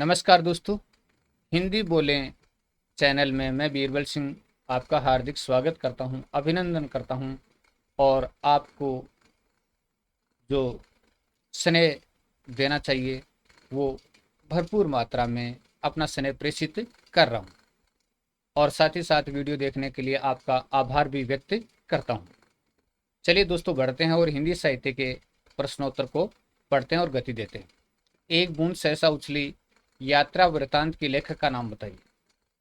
नमस्कार दोस्तों, हिंदी बोलें चैनल में मैं बीरबल सिंह आपका हार्दिक स्वागत करता हूं, अभिनंदन करता हूं और आपको जो स्नेह देना चाहिए वो भरपूर मात्रा में अपना स्नेह प्रेषित कर रहा हूं और साथ ही साथ वीडियो देखने के लिए आपका आभार भी व्यक्त करता हूं। चलिए दोस्तों, बढ़ते हैं और हिंदी साहित्य के प्रश्नोत्तर को पढ़ते हैं और गति देते हैं। एक बूंद सहसा उछली यात्रा वृतांत के लेखक का नाम बताइए।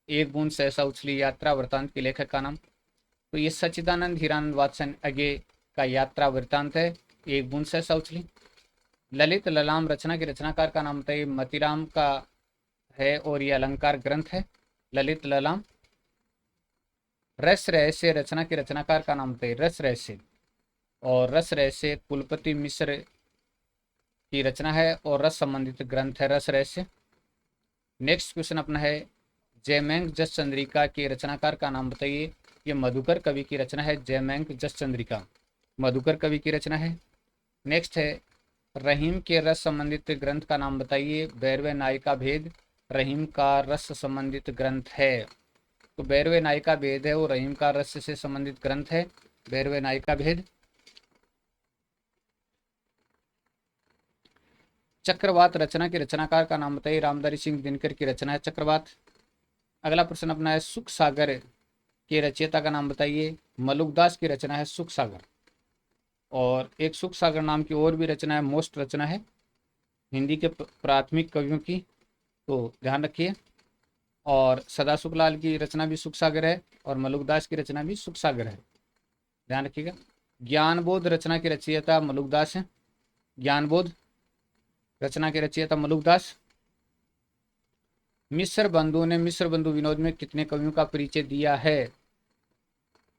एक बूंद सहसा उछली यात्रा वृतांत के लेखक का नाम, तो ये सच्चिदानंद हीरानंद वात्सन अगे का यात्रा वृतांत है। एक बूंद सहसा उछली। ललित ललाम रचना के रचनाकार का नाम बताइए। मतीराम का है और ये अलंकार ग्रंथ है ललित ललाम। रस रहस्य रचना के रचनाकार का नाम बताइए। रस रहस्य, और रस रहस्य कुलपति मिश्र की रचना है और रस संबंधित ग्रंथ है रस रहस्य। नेक्स्ट क्वेश्चन अपना है, जयमैंग जस चंद्रिका के रचनाकार का नाम बताइए। ये मधुकर कवि की रचना है। जयमैंग जस चंद्रिका मधुकर कवि की रचना है। नेक्स्ट है, रहीम के रस संबंधित ग्रंथ का नाम बताइए। बैरवे नायिका भेद रहीम का रस संबंधित ग्रंथ है। तो बैरवे नायिका भेद है वो रहीम का रस से संबंधित ग्रंथ है, बैरवे नायिका भेद। चक्रवात रचना के रचनाकार का नाम बताइए। रामधारी सिंह दिनकर की रचना है चक्रवात। अगला प्रश्न अपना है, सुख सागर के रचयिता का नाम बताइए। मलुकदास की रचना है सुख सागर। और एक सुख सागर नाम की और भी रचना है, मोस्ट रचना है हिंदी के प्राथमिक कवियों की, तो ध्यान रखिए। और सदा सुखलाल की रचना भी सुख सागर है और मलुकदास की रचना भी सुख सागर है, ध्यान रखिएगा। ज्ञानबोध रचना के रचयिता मलुकदास है। ज्ञानबोध रचना के रचयिता मलुकदास। मिस्र बंधु ने मिस्र बंधु विनोद में कितने कवियों का परिचय दिया है?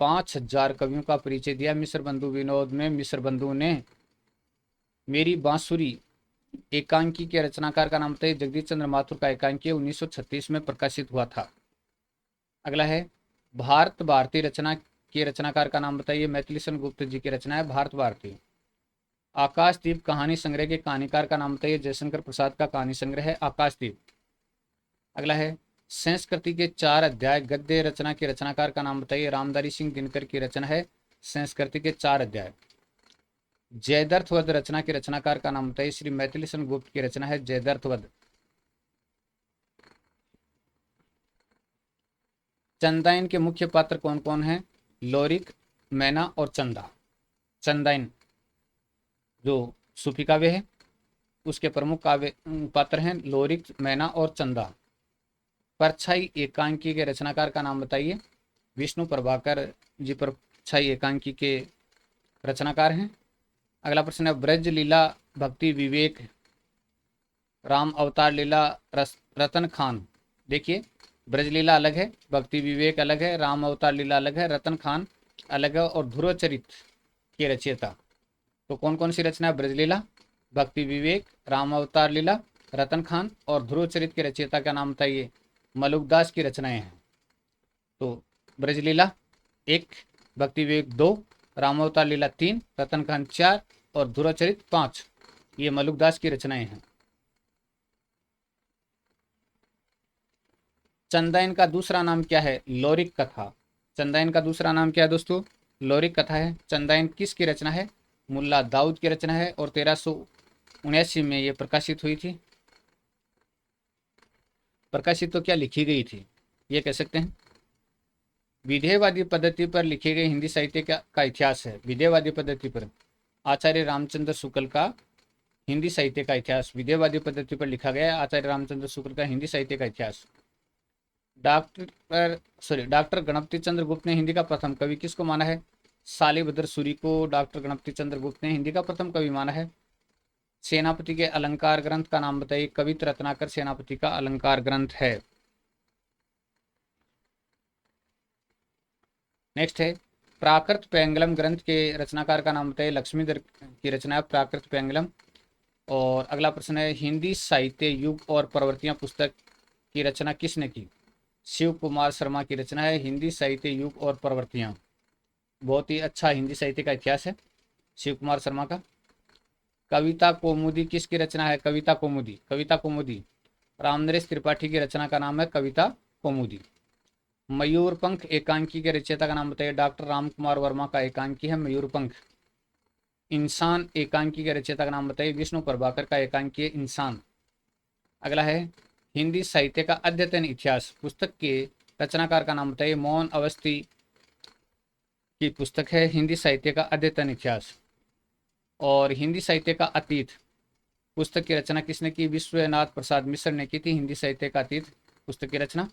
5000 कवियों का परिचय दिया मिस्र बंधु विनोद में। मिस्र बंधु ने मेरी बांसुरी एकांकी के रचनाकार का नाम बताइए। जगदीश चंद्र माथुर का एकांकी 1936 में प्रकाशित हुआ था। अगला है, भारत भारती रचना के रचनाकार का नाम बताइए। मैथिलीशन गुप्त जी की रचना है भारत भारती। आकाशदीप कहानी संग्रह के कहानीकार का नाम बताइए। जयशंकर प्रसाद का कहानी संग्रह है आकाशदीप। अगला है, संस्कृति के 4 अध्याय गद्य रचना के रचनाकार का नाम बताइए। रामधारी सिंह दिनकर की रचना है संस्कृति के 4 अध्याय। जयद्रथवध रचना के रचनाकार का नाम बताइए। श्री मैथिलीशन गुप्त की रचना है जयद्रथवध। चंदाइन के मुख्य पात्र कौन कौन हैं? लोरिक, मैना और चंदा। चंदाइन जो सूफी काव्य है उसके प्रमुख काव्य पात्र हैं लोरिक, मैना और चंदा। परछाई एकांकी के रचनाकार का नाम बताइए। विष्णु प्रभाकर जी परछाई एकांकी के रचनाकार हैं। अगला प्रश्न है, ब्रज लीला भक्ति विवेक राम अवतार लीला रतन खान। देखिए, ब्रज लीला अलग है, भक्ति विवेक अलग है, राम अवतार लीला अलग है, रतन खान अलग है और ध्रुव चरित के रचयिता। तो कौन कौन सी रचना है? ब्रज लीला, भक्ति विवेक, राम अवतार लीला, रतन खान और ध्रुव चरित के रचयिता का नाम बताइए। मलुकदास की रचनाएं हैं। तो ब्रज लीला 1, भक्ति विवेक 2, राम अवतार लीला 3, रतन खान 4 और ध्रुव चरित 5, ये मलुकदास की रचनाएं हैं। चंदाइन का दूसरा नाम क्या है? लोरिक कथा। चंदाइन का दूसरा नाम क्या है दोस्तों? लोरिक कथा है। चंदाइन किसकी रचना है? मुल्ला दाऊद की रचना है और 1379 में ये प्रकाशित हुई थी। प्रकाशित तो क्या लिखी गई थी ये कह सकते हैं। विधेयवादी पद्धति पर लिखे गए हिंदी साहित्य का इतिहास है। विधेयवादी पद्धति पर आचार्य रामचंद्र शुक्ल का हिंदी साहित्य का इतिहास। विधेयवादी पद्धति पर लिखा गया आचार्य रामचंद्र शुक्ल का हिंदी साहित्य का इतिहास। डॉक्टर गणपति चंद्र गुप्त ने हिंदी का प्रथम कवि किसको माना है? सालिभद्र सूरी को डॉक्टर गणपति चंद्र गुप्त ने हिंदी का प्रथम कवि माना है। सेनापति के अलंकार ग्रंथ का नाम बताइए। कवित रत्नाकर सेनापति का अलंकार ग्रंथ है। नेक्स्ट है, प्राकृत पैंगलम ग्रंथ के रचनाकार का नाम बताइए। लक्ष्मीधर की रचना है प्राकृत पैंगलम। और अगला प्रश्न है, हिंदी साहित्य युग और प्रवृत्तियां पुस्तक की रचना किसने की? शिव कुमार शर्मा की रचना है हिंदी साहित्य युग और प्रवृत्तियां। बहुत ही अच्छा हिंदी साहित्य का इतिहास है शिव कुमार शर्मा का। कविता कौमुदी किसकी रचना है? कविता कौमुदी रामनरेश त्रिपाठी की रचना का नाम है कविता कौमुदी। मयूरपंख एकांकी के रचयिता का नाम बताइए। डॉक्टर राम कुमार वर्मा का एकांकी है मयूरपंख। इंसान एकांकी के रचयिता का नाम बताइए। विष्णु प्रभाकर का एकांकी है इंसान। अगला है हिंदी साहित्य का अद्यतन इतिहास पुस्तक के रचनाकार का नाम बताइए। मोहन अवस्थी की पुस्तक है हिंदी साहित्य का अद्यतन इतिहास। और हिंदी साहित्य का अतीत पुस्तक की रचना किसने की? विश्वनाथ प्रसाद मिश्र ने की थी हिंदी साहित्य का अतीत पुस्तक की रचना।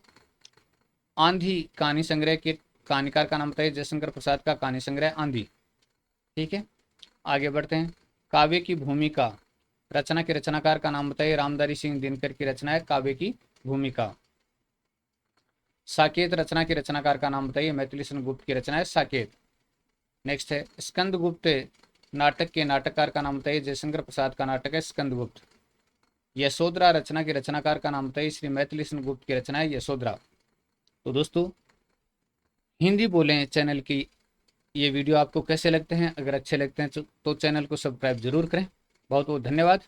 आंधी कहानी संग्रह के कहानीकार का नाम बताइए। जयशंकर प्रसाद का कहानी संग्रह आंधी। ठीक है, आगे बढ़ते हैं। काव्य की भूमिका रचना के रचनाकार का नाम बताइए। रामधारी सिंह दिनकर की रचना है काव्य की भूमिका। साकेत रचना के रचनाकार का नाम बताइए। मैथिली सेन गुप्त की रचना है साकेत। नेक्स्ट है स्कंदगुप्त नाटक के नाटककार का नाम बताइए। जयशंकर प्रसाद का नाटक है स्कंदगुप्त। यशोधरा रचना के रचनाकार का नाम बताइए। श्री मैथिली सेन गुप्त की रचना है यशोधरा। तो दोस्तों, हिंदी बोलें चैनल की ये वीडियो आपको कैसे लगते हैं? अगर अच्छे लगते हैं तो चैनल को सब्सक्राइब जरूर करें। बहुत बहुत धन्यवाद।